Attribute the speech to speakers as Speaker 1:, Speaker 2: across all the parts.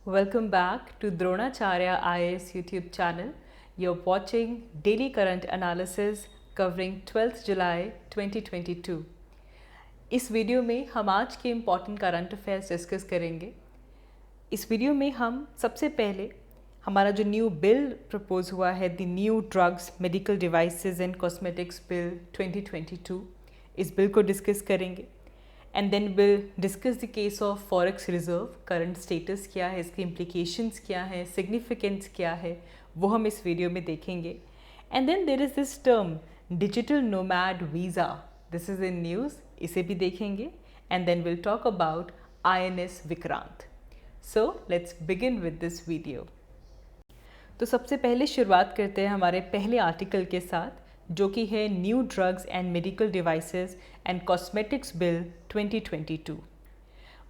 Speaker 1: Welcome back to Dronacharya IAS YouTube channel. You're watching daily current analysis covering 12th July 2022. इस video में हम आज के important current affairs discuss करेंगे। इस वीडियो में हम सबसे पहले हमारा जो न्यू बिल प्रपोज हुआ है, the new drugs medical devices and cosmetics bill 2022, इस बिल को डिस्कस करेंगे। And then will discuss the case of forex reserve, current status क्या है, इसकी इम्प्लीकेशंस क्या है, सिग्निफिकेंस क्या है, वो हम इस वीडियो में देखेंगे। And then there is this term digital nomad visa, this is in news, इसे भी देखेंगे। And then will talk about INS Vikrant. So let's begin with this video. तो सबसे पहले शुरुआत करते हैं हमारे पहले आर्टिकल के साथ, जो कि है new drugs and medical devices and cosmetics bill 2022।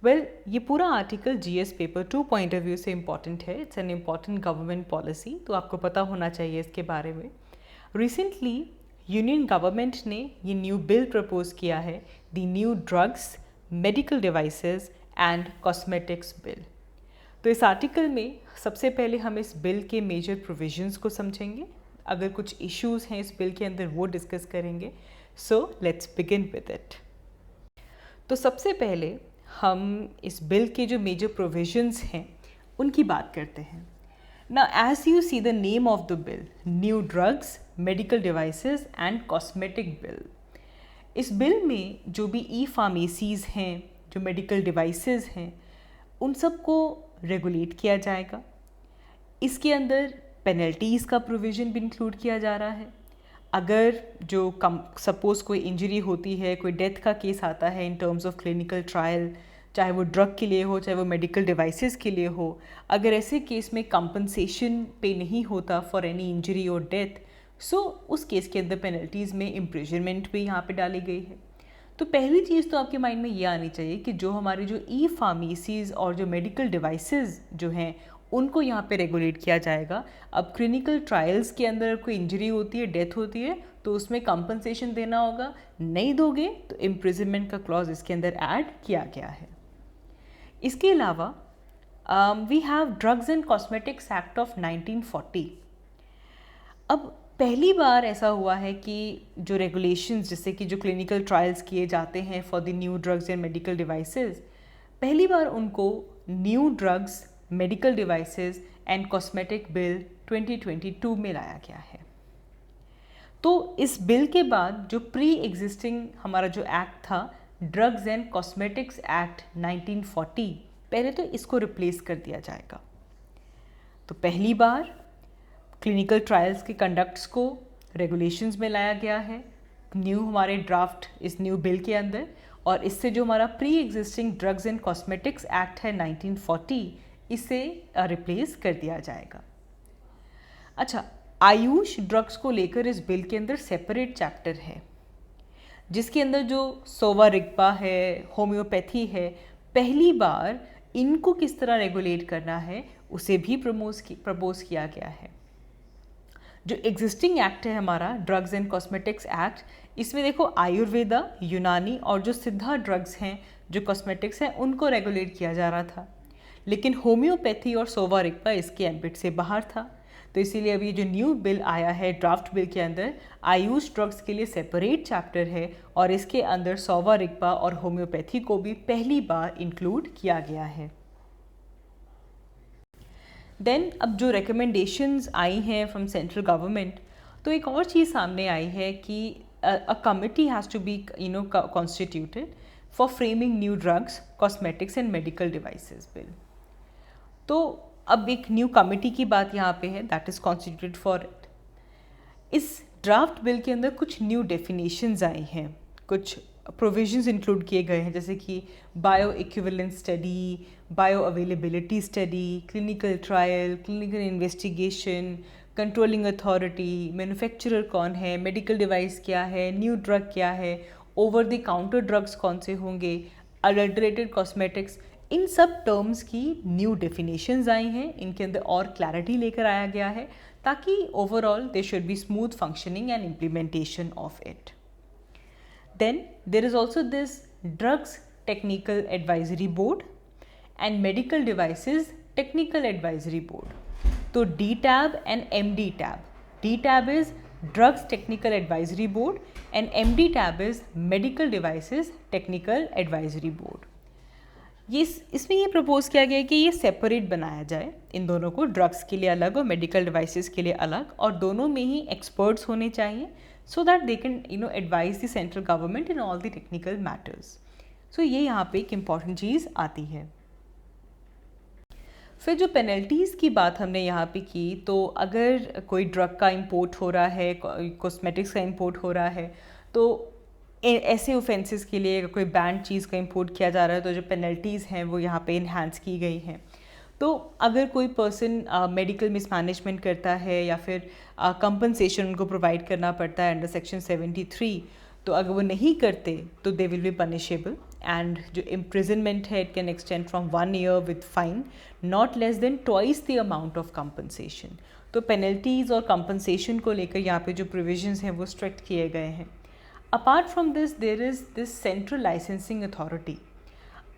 Speaker 1: Well, ये पूरा article GS paper 2 point of view से इम्पॉर्टेंट है। It's an important government policy, तो आपको पता होना चाहिए इसके बारे में। रिसेंटली यूनियन गवर्नमेंट ने ये न्यू बिल प्रपोज किया है, the new drugs medical devices and cosmetics bill. तो इस आर्टिकल में सबसे पहले हम इस बिल के मेजर प्रोविजंस को समझेंगे, अगर कुछ इश्यूज हैं इस बिल के अंदर वो डिस्कस करेंगे। सो लेट्स बिगिन विद इट। तो सबसे पहले हम इस बिल के जो मेजर प्रोविजंस हैं उनकी बात करते हैं। Now as you see the name of the bill, new drugs medical devices and cosmetic bill, इस बिल में जो भी ई फार्मेसीज़ हैं, जो मेडिकल डिवाइसेस हैं, उन सबको रेगुलेट किया जाएगा। इसके अंदर पेनल्टीज़ का प्रोविज़न भी इंक्लूड किया जा रहा है। अगर जो सपोज़ कोई इंजरी होती है, कोई डेथ का केस आता है in terms of clinical trial, चाहे वो ड्रग के लिए हो चाहे वो मेडिकल डिवाइसेस के लिए हो, अगर ऐसे केस में कंपनसेशन पे नहीं होता फॉर एनी इंजरी और डेथ, सो उस केस के अंदर पेनल्टीज़ में इम्प्रिजनमेंट भी यहाँ पे डाली गई है। तो पहली चीज़ तो आपके माइंड में ये आनी चाहिए कि जो हमारी जो ई फार्मेसीज़ और जो मेडिकल डिवाइसेस जो हैं उनको यहाँ पे रेगुलेट किया जाएगा। अब क्लिनिकल ट्रायल्स के अंदर कोई इंजरी होती है, डेथ होती है, तो उसमें कंपनसेशन देना होगा, नहीं दोगे तो इम्प्रिजनमेंट का क्लॉज इसके अंदर ऐड किया गया है। इसके अलावा we have drugs and cosmetics act of 1940। अब पहली बार ऐसा हुआ है कि जो रेगुलेशंस, जैसे कि जो क्लिनिकल ट्रायल्स किए जाते हैं for the new drugs and medical devices, पहली बार उनको new drugs medical devices and cosmetic bill 2022 में लाया गया है। तो इस बिल के बाद जो प्री एग्जिस्टिंग हमारा जो एक्ट था, ड्रग्स एंड कॉस्मेटिक्स एक्ट 1940, पहले तो इसको रिप्लेस कर दिया जाएगा। तो पहली बार क्लिनिकल ट्रायल्स के कंडक्ट्स को रेगुलेशंस में लाया गया है न्यू हमारे ड्राफ्ट इस न्यू बिल के अंदर, और इससे जो हमारा pre existing drugs and cosmetics act है 1940, इसे रिप्लेस कर दिया जाएगा। अच्छा, आयुष ड्रग्स को लेकर इस बिल के अंदर सेपरेट चैप्टर है, जिसके अंदर जो सोवा रिग्पा है, होम्योपैथी है, पहली बार इनको किस तरह रेगुलेट करना है उसे भी प्रपोज किया गया है। जो एग्जिस्टिंग एक्ट है हमारा ड्रग्स एंड कॉस्मेटिक्स एक्ट, इसमें देखो आयुर्वेदा, यूनानी और जो सिद्धा ड्रग्स हैं, जो कॉस्मेटिक्स हैं, उनको रेगुलेट किया जा रहा था, लेकिन होम्योपैथी और सोवा रिग्पा इसके एम्बिट से बाहर था। तो इसीलिए अभी जो न्यू बिल आया है ड्राफ्ट बिल के अंदर, आयुष ड्रग्स के लिए सेपरेट चैप्टर है और इसके अंदर सोवा रिग्पा और होम्योपैथी को भी पहली बार इंक्लूड किया गया है। देन अब जो रिकमेंडेशंस आई हैं फ्रॉम सेंट्रल गवर्नमेंट, तो एक और चीज़ सामने आई है कि a committee has to be constituted for framing new drugs, cosmetics and medical devices bill. तो अब एक न्यू कमिटी की बात यहाँ पे है, that is constituted for it. इस ड्राफ्ट बिल के अंदर कुछ न्यू डेफिनेशंस आई हैं, कुछ प्रोविजंस इंक्लूड किए गए हैं, जैसे कि bio equivalence study, bio availability study, clinical trial, clinical investigation, controlling authority, manufacturer कौन है, मेडिकल डिवाइस क्या है, न्यू ड्रग क्या है, ओवर द काउंटर ड्रग्स कौन से होंगे, अडल्टरेटेड कॉस्मेटिक्स, इन सब टर्म्स की न्यू डेफिनेशंस आई हैं। इनके अंदर और क्लैरिटी लेकर आया गया है ताकि overall they should be smooth functioning and implementation of it. Then there is also this Drugs Technical Advisory Board and Medical Devices technical advisory board. तो DTAB and MDTAB. DTAB is Drugs Technical Advisory Board and MDTAB is Medical Devices Technical Advisory Board. इसमें ये propose किया गया है कि ये separate बनाया जाए, इन दोनों को, ड्रग्स के लिए अलग और मेडिकल डिवाइसेस के लिए अलग, और दोनों में ही एक्सपर्ट्स होने चाहिए so that they can advise the central government in all the technical matters. So ये यहाँ पे एक इम्पॉर्टेंट चीज़ आती है. फिर जो पेनल्टीज़ की बात हमने यहाँ पे की, तो अगर कोई ड्रग का इंपोर्ट हो रहा है, कॉस्मेटिक्स का इंपोर्ट हो रहा है, तो ऐसे ऑफेंसेस के लिए अगर कोई बैंड चीज़ का इंपोर्ट किया जा रहा है तो जो पेनल्टीज़ हैं वो यहाँ पे इन्हांस की गई हैं. तो अगर कोई पर्सन मेडिकल मिसमैनेजमेंट करता है या फिर कंपनसेशन उनको प्रोवाइड करना पड़ता है अंडर सेक्शन 73, तो अगर वो नहीं करते तो they will be punishable. And जो इम्प्रिजनमेंट है it can extend from 1 year with fine not less than twice the amount of compensation. तो पेनल्टीज़ और कंपनसेशन को लेकर यहाँ पे जो प्रोविजंस हैं वो स्ट्रिक्ट किए गए हैं. Apart from this there is this central licensing authority.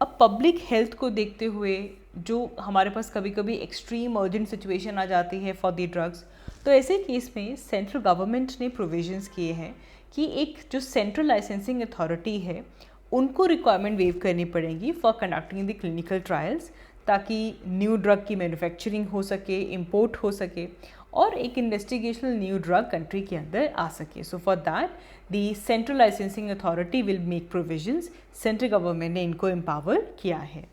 Speaker 1: अब पब्लिक हेल्थ को देखते हुए जो हमारे पास कभी कभी एक्सट्रीम अर्जेंट सिचुएशन आ जाती है फॉर द ड्रग्स, तो ऐसे केस में सेंट्रल गवर्नमेंट ने प्रोविजंस किए हैं कि एक जो सेंट्रल लाइसेंसिंग अथॉरिटी है उनको रिक्वायरमेंट वेव करनी पड़ेगी for conducting the clinical trials, ताकि न्यू ड्रग की मैन्युफैक्चरिंग हो सके, इंपोर्ट हो सके और एक इन्वेस्टिगेशनल न्यू ड्रग कंट्री के अंदर आ सके. So for that the central licensing authority will make provisions. Central government ने इनको एम्पावर किया है.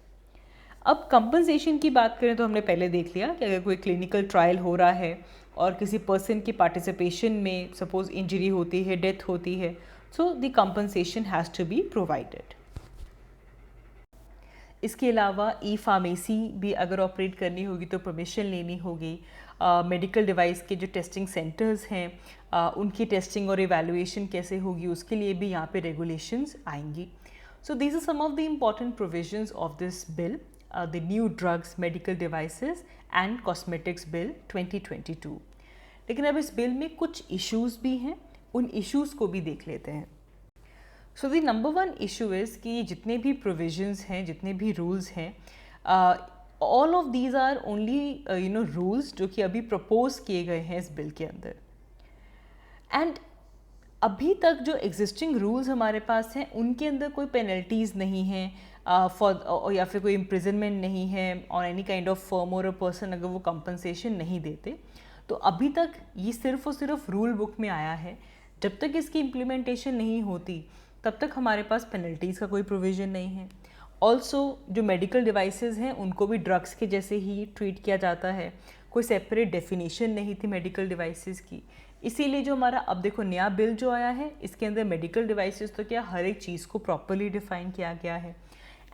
Speaker 1: अब कंपनसेशन की बात करें तो हमने पहले देख लिया कि अगर कोई क्लिनिकल ट्रायल हो रहा है और किसी पर्सन की पार्टिसिपेशन में सपोज इंजरी होती है, डेथ होती है, so the compensation has to be provided. इसके अलावा ई फार्मेसी भी अगर ऑपरेट करनी होगी तो परमिशन लेनी होगी. मेडिकल डिवाइस के जो टेस्टिंग सेंटर्स हैं उनकी टेस्टिंग और इवैल्यूएशन कैसे होगी उसके लिए भी यहाँ पे रेगुलेशंस आएंगी. So these are some of the important provisions of this bill, the new drugs medical devices and cosmetics bill 2022. लेकिन अब इस बिल में कुछ इश्यूज़ भी हैं, उन इश्यूज़ को भी देख लेते हैं. So the number 1 issue is कि जितने भी प्रोविजंस हैं, जितने भी रूल्स हैं, all of these are only rules जो कि अभी प्रपोज किए गए हैं इस बिल के अंदर. एंड अभी तक जो एग्जिस्टिंग रूल्स हमारे पास हैं उनके अंदर कोई पेनल्टीज़ नहीं हैं फॉर या फिर कोई इम्प्रिजनमेंट नहीं है और एनी काइंड ऑफ फर्म और अ पर्सन अगर वो कंपनसेशन नहीं देते. तो अभी तक ये सिर्फ और सिर्फ रूल बुक में आया है. जब तक इसकी इम्प्लीमेंटेशन नहीं होती तब तक हमारे पास पेनल्टीज़ का कोई प्रोविज़न नहीं है. ऑल्सो जो मेडिकल डिवाइसेस हैं उनको भी ड्रग्स के जैसे ही ट्रीट किया जाता है. कोई सेपरेट डेफिनेशन नहीं थी मेडिकल डिवाइसेस की. इसीलिए जो हमारा अब देखो नया बिल जो आया है इसके अंदर मेडिकल डिवाइसेस तो क्या हर एक चीज़ को प्रॉपरली डिफाइन किया गया है.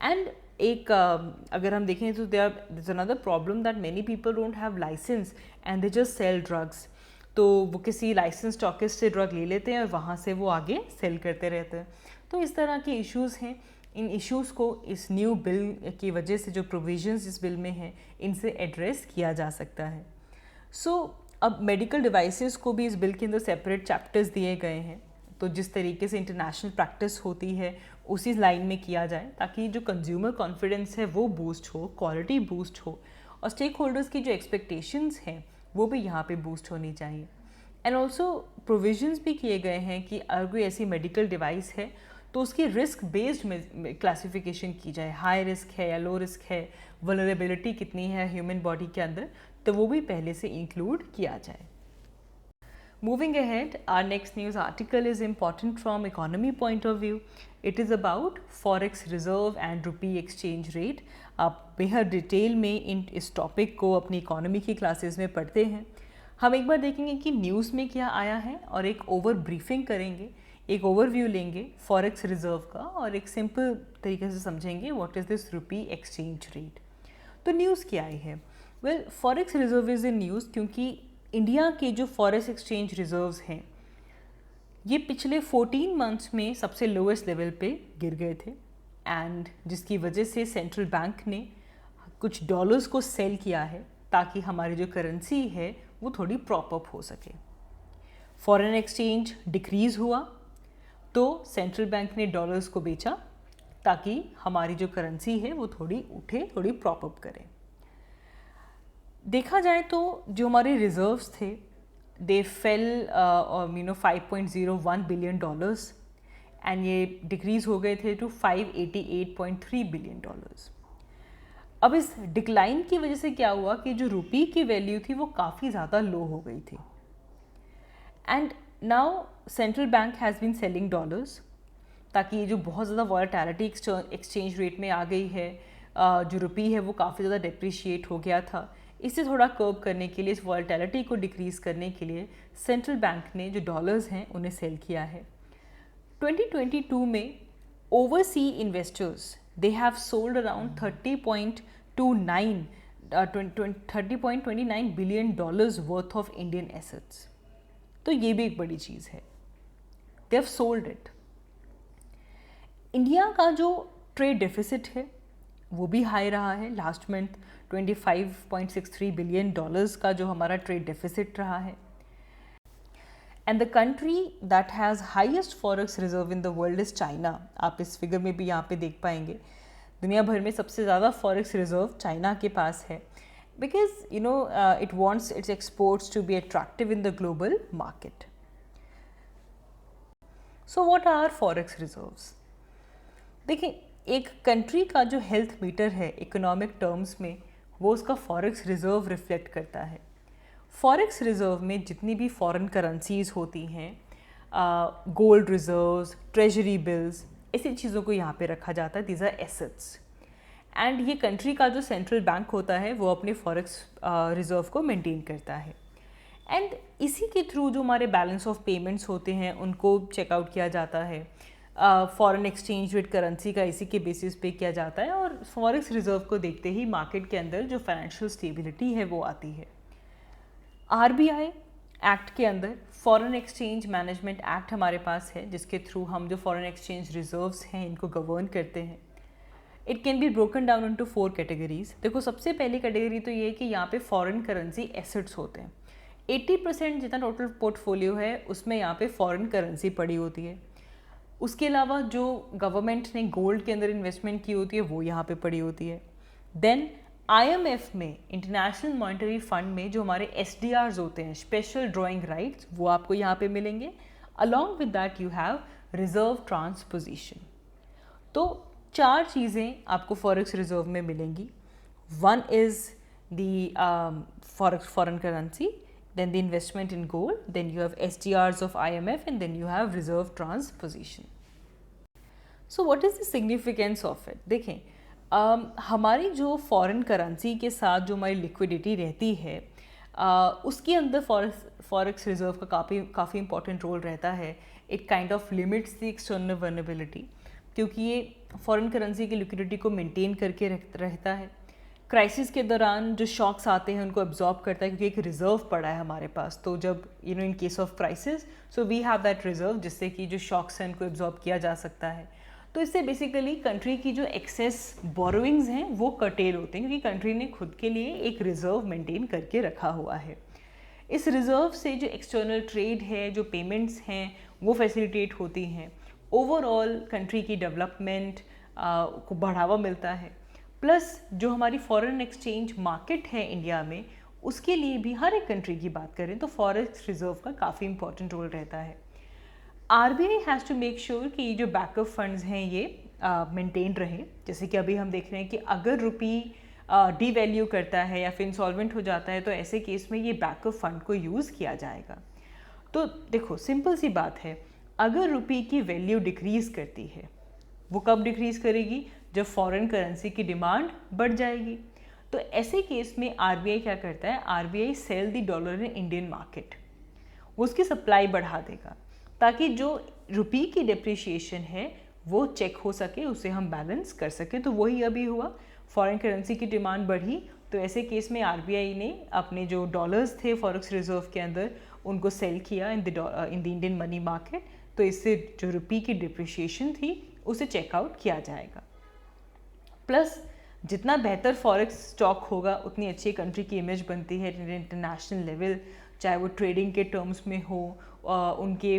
Speaker 1: एंड एक अगर हम देखें तो there is another problem that many people don't have license and they just sell drugs. तो वो किसी लाइसेंस स्टॉकिस्ट से ड्रग ले लेते हैं और वहाँ से वो आगे सेल करते रहते हैं. तो इस तरह के इश्यूज़ हैं. इन इश्यूज़ को इस न्यू बिल की वजह से जो प्रोविजंस इस बिल में हैं इनसे एड्रेस किया जा सकता है. सो अब मेडिकल डिवाइसेस को भी इस बिल के अंदर सेपरेट चैप्टर्स दिए गए हैं. तो जिस तरीके से इंटरनेशनल प्रैक्टिस होती है उसी लाइन में किया जाए ताकि जो कंज्यूमर कॉन्फिडेंस है वो बूस्ट हो, क्वालिटी बूस्ट हो और स्टेक होल्डर्स की जो एक्सपेक्टेशंस हैं वो भी यहाँ पे बूस्ट होनी चाहिए. एंड ऑल्सो प्रोविजंस भी किए गए हैं कि अगर कोई ऐसी मेडिकल डिवाइस है तो उसकी रिस्क बेस्ड में क्लासिफिकेशन की जाए. हाई रिस्क है या लो रिस्क है, वल्नरेबिलिटी कितनी है ह्यूमन बॉडी के अंदर, तो वो भी पहले से इंक्लूड किया जाए. Moving ahead, our next news article is important from economy point of view. It is about Forex Reserve and Rupee Exchange Rate. आप बेहद डिटेल में इस टॉपिक को अपनी इकोनॉमी की क्लासेस में पढ़ते हैं. हम एक बार देखेंगे कि न्यूज़ में क्या आया है और एक ओवर ब्रीफिंग करेंगे, एक ओवरव्यू लेंगे फॉरेक्स रिजर्व का और एक सिंपल तरीके से समझेंगे what is this rupee exchange rate. तो न्यूज़ क्या आई है? Well, forex reserve is in news क्योंकि इंडिया के जो फॉरेक्स एक्सचेंज रिजर्व्स हैं ये पिछले 14 मंथ्स में सबसे लोएस्ट लेवल पे गिर गए थे. एंड जिसकी वजह से सेंट्रल बैंक ने कुछ डॉलर्स को सेल किया है ताकि हमारी जो करेंसी है वो थोड़ी प्रॉप अप हो सके. फॉरेन एक्सचेंज डिक्रीज़ हुआ तो सेंट्रल बैंक ने डॉलर्स को बेचा ताकि हमारी जो करेंसी है वो थोड़ी उठे, थोड़ी प्रॉप अप करे. देखा जाए तो जो हमारे रिजर्व्स थे दे फेल 5.01 बिलियन डॉलर्स एंड ये डिक्रीज़ हो गए थे टू 588.3 बिलियन डॉलर्स। अब इस डिक्लाइन की वजह से क्या हुआ कि जो रुपी की वैल्यू थी वो काफ़ी ज़्यादा लो हो गई थी and now central bank has been selling dollars ताकि ये जो बहुत ज़्यादा वॉलेटिलिटी एक्सचेंज रेट में आ गई है, जो रुपी है वो काफ़ी ज़्यादा डिप्रिशिएट हो गया था, इसे थोड़ा कर्ब करने के लिए, इस वॉलेटिलिटी को डिक्रीज़ करने के लिए सेंट्रल बैंक ने जो डॉलर्स हैं उन्हें सेल किया है। 2022 में oversee investors they have sold around 30.29 billion dollars worth of Indian assets. तो ये भी एक बड़ी चीज़ है, they have sold it. India का जो ट्रेड डेफिसिट है वो भी हाई रहा है। लास्ट मंथ 25.63 बिलियन डॉलर्स का जो हमारा ट्रेड डेफिसिट रहा है। And the country that has highest forex reserve in the world is China. आप इस फिगर में भी यहाँ पे देख पाएंगे, दुनिया भर में सबसे ज़्यादा फॉरेक्स रिजर्व चाइना के पास है, because it wants its exports to be attractive in the global market. So what are forex reserves? देखिए, एक कंट्री का जो हेल्थ मीटर है इकोनॉमिक टर्म्स में, वो उसका फॉरेक्स रिजर्व रिफ्लेक्ट करता है। फॉरेक्स रिजर्व में जितनी भी फॉरेन करेंसीज होती हैं, गोल्ड रिजर्व्स, ट्रेजरी बिल्स, ऐसी चीज़ों को यहाँ पे रखा जाता है। दीज आर एसेट्स एंड ये कंट्री का जो सेंट्रल बैंक होता है वो अपने फॉरेक्स रिजर्व को मेंटेन करता है एंड इसी के थ्रू जो हमारे बैलेंस ऑफ पेमेंट्स होते हैं उनको चेकआउट किया जाता है। फॉरेन एक्सचेंज रेट करेंसी का इसी के बेसिस पे किया जाता है और फॉरेक्स रिजर्व को देखते ही मार्केट के अंदर जो फाइनेंशियल स्टेबिलिटी है वो आती है। आरबीआई एक्ट के अंदर फॉरेन एक्सचेंज मैनेजमेंट एक्ट हमारे पास है, जिसके थ्रू हम जो फॉरेन एक्सचेंज रिजर्व्स हैं इनको गवर्न करते हैं। It can be broken down into 4 categories. देखो, सबसे पहली कैटेगरी तो ये है कि यहाँ पे फॉरेन करेंसी एसेट्स होते हैं। 80% जितना टोटल पोर्टफोलियो है उसमें यहाँ पे फॉरेन करेंसी पड़ी होती है। उसके अलावा जो गवर्नमेंट ने गोल्ड के अंदर इन्वेस्टमेंट की होती है वो यहाँ पे पड़ी होती है। देन IMF में, इंटरनेशनल मॉनेटरी फंड में, जो हमारे SDRs होते हैं, स्पेशल ड्राइंग राइट्स, वो आपको यहाँ पे मिलेंगे। Along with that you have reserve transposition. तो 4 चीज़ें आपको फॉरेक्स रिजर्व में मिलेंगी। One is the foreign currency, then the investment in gold, then you have SDRs of IMF, and then you have reserve transposition. So what is the significance of it? देखें, हमारी जो foreign currency के साथ जो हमारी liquidity रहती है, उसके अंदर फॉरेक्स रिजर्व का काफ़ी इंपॉर्टेंट रोल रहता है। It kind of limits the external vulnerability, क्योंकि ये फॉरेन करेंसी की लिक्विडिटी को मेंटेन करके रहता है। क्राइसिस के दौरान जो शॉक्स आते हैं उनको एब्जॉर्ब करता है, क्योंकि एक रिजर्व पड़ा है हमारे पास। तो जब in case of crisis, so we have that reserve, जिससे कि जो शॉक्स हैं उनको एब्जॉर्ब किया जा सकता है। तो इससे बेसिकली कंट्री की जो एक्सेस बोरोइंग्स हैं वो कर्टेल होते हैं, क्योंकि कंट्री ने खुद के लिए एक रिजर्व मेंटेन करके रखा हुआ है। इस रिजर्व से जो एक्सटर्नल ट्रेड है, जो पेमेंट्स हैं, वो फैसिलिटेट होती हैं। ओवरऑल कंट्री की डेवलपमेंट को बढ़ावा मिलता है। प्लस जो हमारी फॉरेन एक्सचेंज मार्केट है इंडिया में, उसके लिए भी, हर एक कंट्री की बात करें तो फॉरेक्स रिजर्व का काफ़ी इंपॉर्टेंट रोल रहता है। RBI has to make sure कि ये जो बैकअप फंड्स हैं ये मेंटेन रहे। जैसे कि अभी हम देख रहे हैं कि अगर रुपी डीवैल्यू करता है या फिर इंसॉल्वेंट हो जाता है, तो ऐसे केस में ये बैकअप फंड को यूज़ किया जाएगा। तो देखो, सिंपल सी बात है, अगर रुपी की वैल्यू डिक्रीज़ करती है, वो कब डिक्रीज़ करेगी? जब फॉरेन करेंसी की डिमांड बढ़ जाएगी। तो ऐसे केस में आरबीआई क्या करता है? RBI sell the dollar in Indian market, वो उसकी सप्लाई बढ़ा देगा, ताकि जो रुपी की डिप्रिशिएशन है वो चेक हो सके, उसे हम बैलेंस कर सकें। तो वही अभी हुआ, फॉरेन करेंसी की डिमांड बढ़ी, तो ऐसे केस में आरबीआई ने अपने जो डॉलर्स थे फॉरेक्स रिजर्व के अंदर, उनको सेल किया in the Indian money market. तो इससे जो रुपी की डिप्रिशिएशन थी उसे चेकआउट किया जाएगा। प्लस जितना बेहतर फॉरेक्स स्टॉक होगा, उतनी अच्छी कंट्री की इमेज बनती है इंटरनेशनल लेवल, चाहे वो ट्रेडिंग के टर्म्स में हो, उनके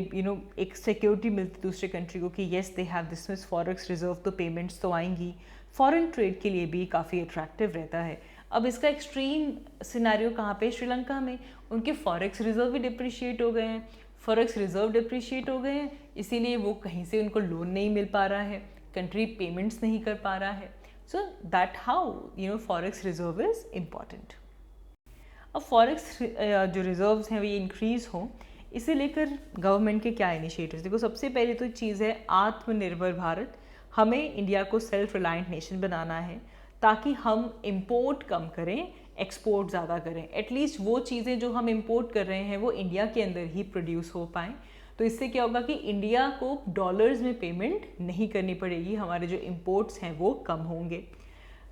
Speaker 1: एक सिक्योरिटी मिलती दूसरे कंट्री को कि yes they have this forex reserve, तो पेमेंट्स तो आएंगी। फॉरेन ट्रेड के लिए भी काफ़ी अट्रैक्टिव रहता है। अब इसका एक्सट्रीम सिनेरियो कहाँ पे? श्रीलंका में। उनके फॉरेक्स रिजर्व भी डिप्रिशिएट हो गए हैं, फॉरेक्स रिजर्व डिप्रिशिएट हो गए हैं, इसीलिए वो कहीं से उनको लोन नहीं मिल पा रहा है, कंट्री पेमेंट्स नहीं कर पा रहा है। So that how forex reserve is important. अब फॉरेक्स जो रिजर्व्स हैं वो ये इंक्रीज़ हों, इसे लेकर गवर्नमेंट के क्या इनिशिएटिव्स? देखो, सबसे पहले तो चीज़ है आत्मनिर्भर भारत। हमें इंडिया को सेल्फ रिलायंट नेशन बनाना है ताकि हम इम्पोर्ट कम करें, एक्सपोर्ट ज़्यादा करें। एटलीस्ट वो चीज़ें जो हम इम्पोर्ट कर रहे हैं वो इंडिया के अंदर ही प्रोड्यूस हो पाएँ। तो इससे क्या होगा कि इंडिया को डॉलर्स में पेमेंट नहीं करनी पड़ेगी, हमारे जो इम्पोर्ट्स हैं वो कम होंगे।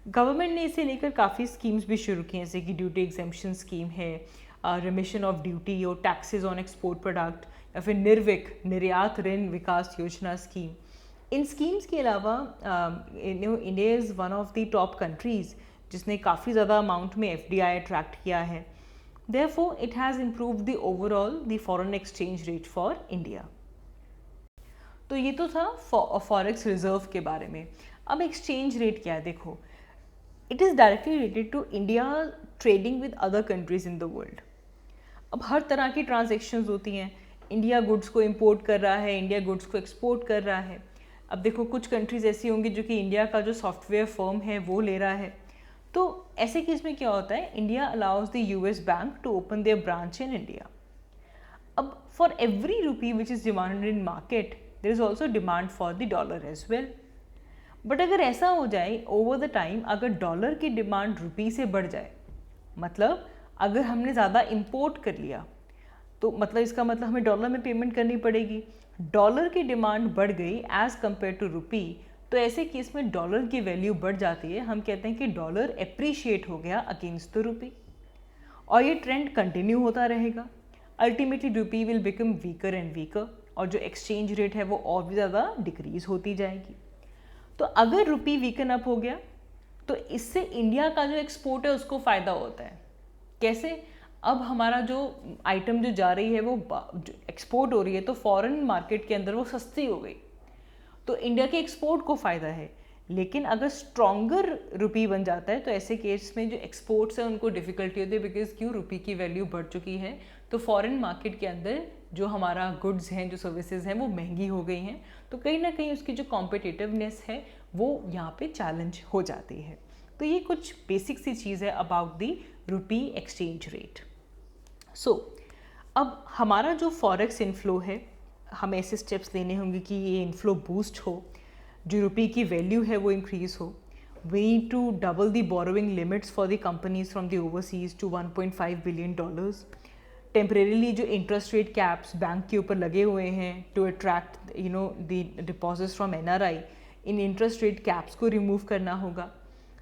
Speaker 1: गवर्नमेंट ने इसे लेकर काफ़ी स्कीम्स भी शुरू की हैं, जैसे कि ड्यूटी एग्जेम्पशन स्कीम है, रिमिशन ऑफ ड्यूटी और टैक्सेस ऑन एक्सपोर्ट प्रोडक्ट, या फिर निर्यात ऋण विकास योजना स्कीम। इन स्कीम्स के अलावा India is one of the top countries जिसने काफ़ी ज़्यादा अमाउंट में FDI अट्रैक्ट किया है। Therefore it has improved the overall the foreign exchange rate for India. तो ये तो था फॉरेक्स रिजर्व के बारे में। अब एक्सचेंज रेट क्या है? देखो, it is directly related to India trading with other countries in the world. अब हर तरह की ट्रांजेक्शन्स होती हैं, इंडिया गुड्स को इंपोर्ट कर रहा है, इंडिया गुड्स को एक्सपोर्ट कर रहा है। अब देखो, कुछ कंट्रीज़ ऐसी होंगी जो कि इंडिया का जो सॉफ्टवेयर फर्म है वो ले रहा है। तो ऐसे केस में क्या होता है, India allows the US bank to open their branch in India. अब for every rupee which is demanded in market there is also demand for the dollar as well. But अगर ऐसा हो जाए ओवर द टाइम, अगर dollar की demand rupee से बढ़ जाए, मतलब अगर हमने ज़्यादा इंपोर्ट कर लिया, तो मतलब इसका मतलब हमें डॉलर में पेमेंट करनी पड़ेगी। डॉलर की डिमांड बढ़ गई एज़ कम्पेयर टू रुपी, तो ऐसे केस में डॉलर की वैल्यू बढ़ जाती है। हम कहते हैं कि डॉलर एप्रिशिएट हो गया अगेंस्ट द रुपी, और ये ट्रेंड कंटिन्यू होता रहेगा। Ultimately rupee will become weaker and weaker, और जो एक्सचेंज रेट है वो और भी ज़्यादा डिक्रीज होती जाएगी। तो अगर रुपी वीकन अप हो गया तो इससे इंडिया का जो एक्सपोर्ट है उसको फ़ायदा होता है। कैसे? अब हमारा जो आइटम जो जा रही है वो एक्सपोर्ट हो रही है, तो फॉरेन मार्केट के अंदर वो सस्ती हो गई, तो इंडिया के एक्सपोर्ट को फ़ायदा है। लेकिन अगर स्ट्रॉन्गर रुपी बन जाता है तो ऐसे केस में जो एक्सपोर्ट्स हैं उनको डिफ़िकल्टी होती है, बिकॉज क्यों, रुपी की वैल्यू बढ़ चुकी है, तो फॉरेन मार्केट के अंदर जो हमारा गुड्स हैं, जो सर्विसेज हैं वो महंगी हो गई हैं, तो कहीं ना कहीं उसकी जो कॉम्पिटिटिवनेस है वो यहाँ पे चैलेंज हो जाती है। तो ये कुछ बेसिक सी चीज़ है about the rupee exchange rate. So अब हमारा जो फॉरेक्स इनफ्लो है, हमें ऐसे स्टेप्स लेने होंगे कि ये इनफ्लो बूस्ट हो, जो रुपी की वैल्यू है वो इंक्रीज़ हो। We need to double the borrowing limits for the companies from the overseas to $1.5 billion. Temporarily जो इंटरेस्ट रेट कैप्स बैंक के ऊपर लगे हुए हैं to attract the deposits from NRI, इन इंटरेस्ट रेट कैप्स को रिमूव करना होगा।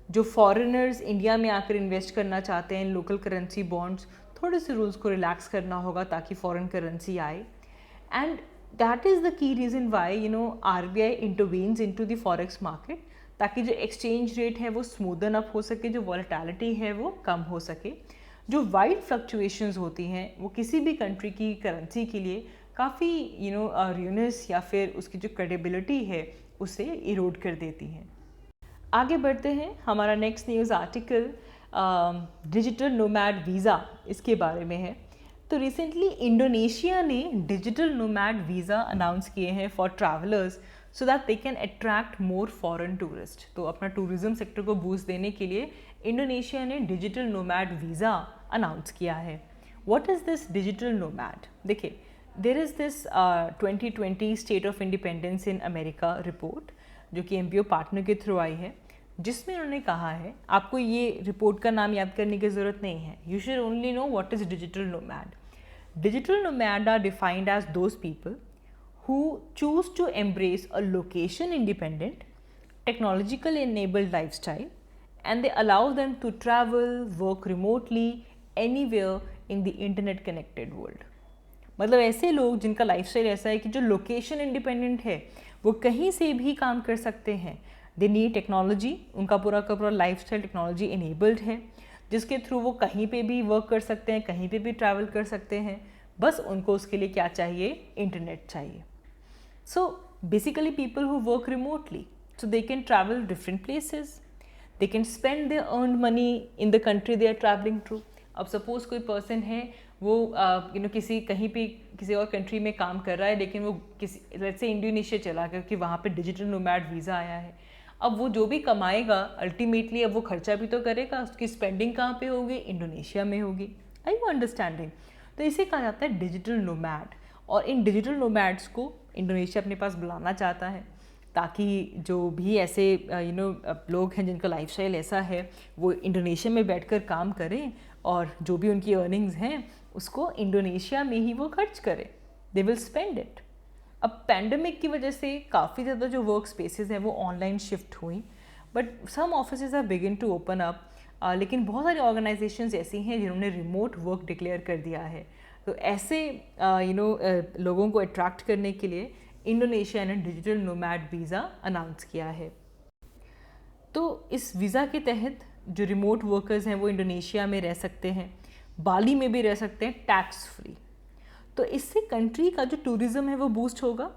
Speaker 1: जो फॉरेनर्स इंडिया में आकर इन्वेस्ट करना चाहते हैं इन लोकल करेंसी बॉन्ड्स, थोड़े से रूल्स को रिलैक्स करना होगा ताकि फॉरेन करेंसी आए। And that is the key reason why RBI intervenes into the forex market, ताकि जो एक्सचेंज रेट है वो स्मूदन अप हो सके, जो वॉलेटिलिटी है वो कम हो सके। जो वाइड फ्लक्चुएशंस होती हैं वो किसी भी कंट्री की करेंसी के लिए काफ़ी रुइनस या फिर उसकी जो क्रेडिबिलिटी है उसे इरोड कर देती हैं। आगे बढ़ते हैं, हमारा next news article digital nomad visa इसके बारे में है। तो रिसेंटली इंडोनेशिया ने डिजिटल नोमैड वीज़ा अनाउंस किए हैं for travellers so that they can attract more foreign tourist. तो अपना टूरिज्म सेक्टर को बूस्ट देने के लिए इंडोनेशिया ने डिजिटल नोमैड वीज़ा अनाउंस किया है। What is this digital nomad? देखिए, there is this 2020 state of independence in America report जो कि MPO पार्टनर के थ्रू आई है, जिसमें उन्होंने कहा है, आपको ये रिपोर्ट का नाम याद करने की ज़रूरत नहीं है, you should only know what is digital nomad. Digital nomad are defined as those people who choose to embrace a location independent, technological enabled lifestyle, and they allow them to travel, work remotely, anywhere in the internet connected world. मतलब ऐसे लोग जिनका lifestyle ऐसा है कि जो location independent है वो कहीं से भी काम कर सकते हैं। दे नीड टेक्नोलॉजी, उनका पूरा का पूरा लाइफस्टाइल टेक्नोलॉजी इनेबल्ड है, जिसके थ्रू वो कहीं पे भी वर्क कर सकते हैं, कहीं पे भी ट्रैवल कर सकते हैं। बस उनको उसके लिए क्या चाहिए? इंटरनेट चाहिए। So basically people who work remotely, so they can travel different places, they can spend their earned money in the country they are travelling through. अब सपोज कोई पर्सन है वो किसी कहीं पे किसी और कंट्री में काम कर रहा है, लेकिन वो किसी लेट्स से इंडोनेशिया चला गया क्योंकि वहाँ पे डिजिटल नोमैड वीज़ा आया है। अब वो जो भी कमाएगा अल्टीमेटली अब वो खर्चा भी तो करेगा, उसकी स्पेंडिंग कहाँ पे होगी, इंडोनेशिया में होगी। आई यू अंडरस्टैंडिंग? तो इसे कहा जाता है डिजिटल नोमैड। और इन डिजिटल नोमैड्स को इंडोनेशिया अपने पास बुलाना चाहता है ताकि जो भी ऐसे लोग हैं जिनका लाइफस्टाइल ऐसा है वो इंडोनेशिया में बैठकर काम करें और जो भी उनकी अर्निंग्स हैं उसको इंडोनेशिया में ही वो खर्च करें, दे विल स्पेंड इट। अब पैंडमिक की वजह से काफ़ी ज़्यादा जो वर्क स्पेसेस हैं वो ऑनलाइन शिफ्ट हुई, but some offices are begin to open up. लेकिन बहुत सारी ऑर्गेनाइजेशंस ऐसी हैं जिन्होंने रिमोट वर्क डिक्लेयर कर दिया है। तो ऐसे लोगों को अट्रैक्ट करने के लिए इंडोनेशिया ने डिजिटल नोमैड वीज़ा अनाउंस किया है। तो इस वीज़ा के तहत जो रिमोट वर्कर्स हैं वो इंडोनेशिया में रह सकते हैं, बाली में भी रह सकते हैं टैक्स फ्री। तो इससे कंट्री का जो टूरिज़्म है वो बूस्ट होगा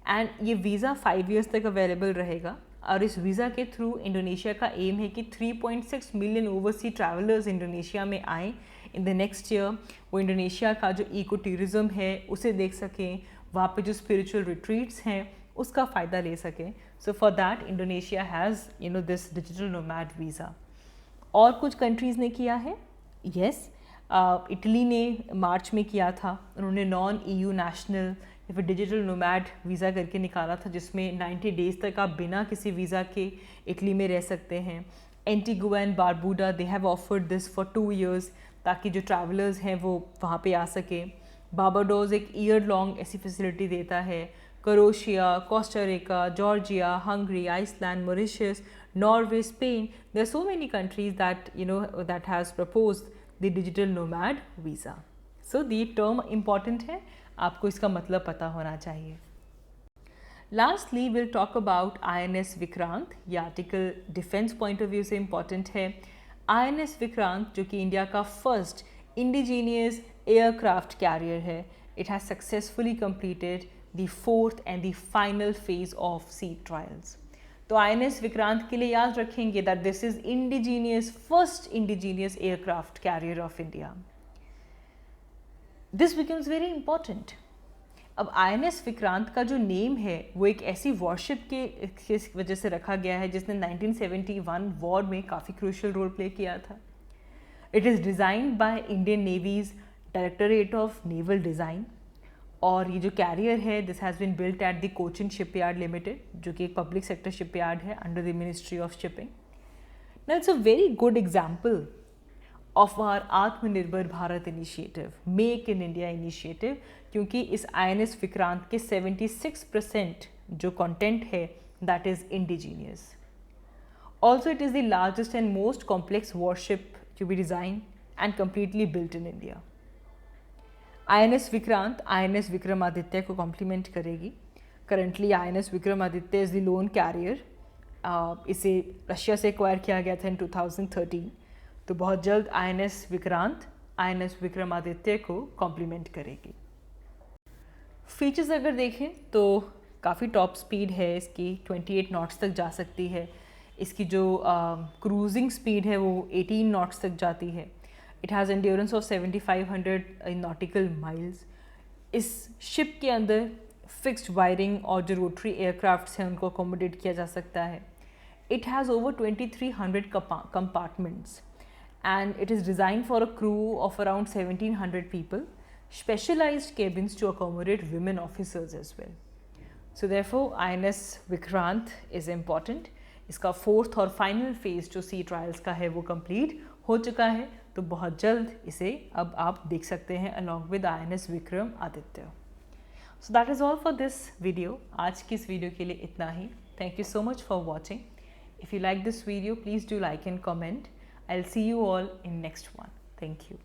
Speaker 1: एंड ये वीज़ा 5 ईयर्स तक अवेलेबल रहेगा। और इस वीज़ा के थ्रू इंडोनेशिया का एम है कि 3.6 मिलियन ओवरसी ट्रैवलर्स इंडोनेशिया में आएँ इन द नेक्स्ट ईयर। वो इंडोनेशिया का जो इको टूरिज़्म है उसे देख सकें, वहाँ पे जो स्पिरिचुअल रिट्रीट्स हैं उसका फ़ायदा ले सकें। So for that Indonesia has this digital nomad visa. और कुछ कंट्रीज़ ने किया है, यस इटली ने मार्च में किया था, उन्होंने नॉन EU नेशनल या फिर डिजिटल नोमैड वीज़ा करके निकाला था जिसमें 90 डेज़ तक आप बिना किसी वीज़ा के इटली में रह सकते हैं। Antigua and Barbuda they have offered this for 2 years ताकि जो ट्रैवलर्स हैं वो वहाँ पे आ सकें। बारबाडोस एक ईयर लॉन्ग ऐसी फैसिलिटी देता है। Croatia, Costa Rica, Georgia, Hungary, Iceland, Mauritius, Norway, Spain, there are so many countries that has proposed the digital nomad visa. So the term important है, आपको इसका मतलब पता होना चाहिए। Lastly will talk about INS Vikrant. ये article defence point of view से important है। INS विक्रांत जो कि इंडिया का फर्स्ट इंडिजीनियस एयरक्राफ्ट कैरियर है, it has successfully completed the 4th and the final phase of sea trials. तो INS विक्रांत के लिए याद रखेंगे that this is first indigenous aircraft carrier of India. This becomes very important. अब INS Vikrant का जो name है वो एक ऐसी वॉरशिप के वजह से रखा गया है जिसने 1971 वॉर में काफ़ी क्रूशियल रोल प्ले किया था। It is designed by Indian navy's directorate of naval design. और ये जो कैरियर है this has been built at the Cochin shipyard limited जो कि एक पब्लिक सेक्टर शिपयार्ड है under the ministry of shipping. Now it's a very good example of our Aatmanirbhar Bharat initiative, make in India initiative, क्योंकि इस INS विक्रांत के 76% जो content है that is indigenous. Also it is the largest and most complex warship to be design and completely built in India. INS Vikrant INS Vikramaditya को complement करेगी। Currently INS Vikramaditya is the lone carrier. इसे Russia से acquire किया गया था इन 2013। तो बहुत जल्द INS विक्रांत INS विक्रमादित्य को कॉम्प्लीमेंट करेगी। फीचर्स अगर देखें तो काफ़ी टॉप स्पीड है इसकी, 28 नॉट्स तक जा सकती है। इसकी जो क्रूजिंग स्पीड है वो 18 नॉट्स तक जाती है। It has endurance of 7500 nautical miles. इस शिप के अंदर फिक्स्ड वायरिंग और जो रोटरी एयरक्राफ्ट्स हैं उनको अकोमोडेट किया जा सकता है। It has over 2300 compartments and it is designed for a crew of around 1700 people, specialized cabins to accommodate women officers as well. So therefore INS Vikrant is important. इसका 4th और final phase जो सी trials का है वो complete हो चुका है, तो बहुत जल्द इसे अब आप देख सकते हैं along with INS Vikramaditya. So that is all for this video. आज की इस वीडियो के लिए इतना ही। Thank you so much for watching. If you like this video, please do like and comment. I'll see you all in next one. Thank you.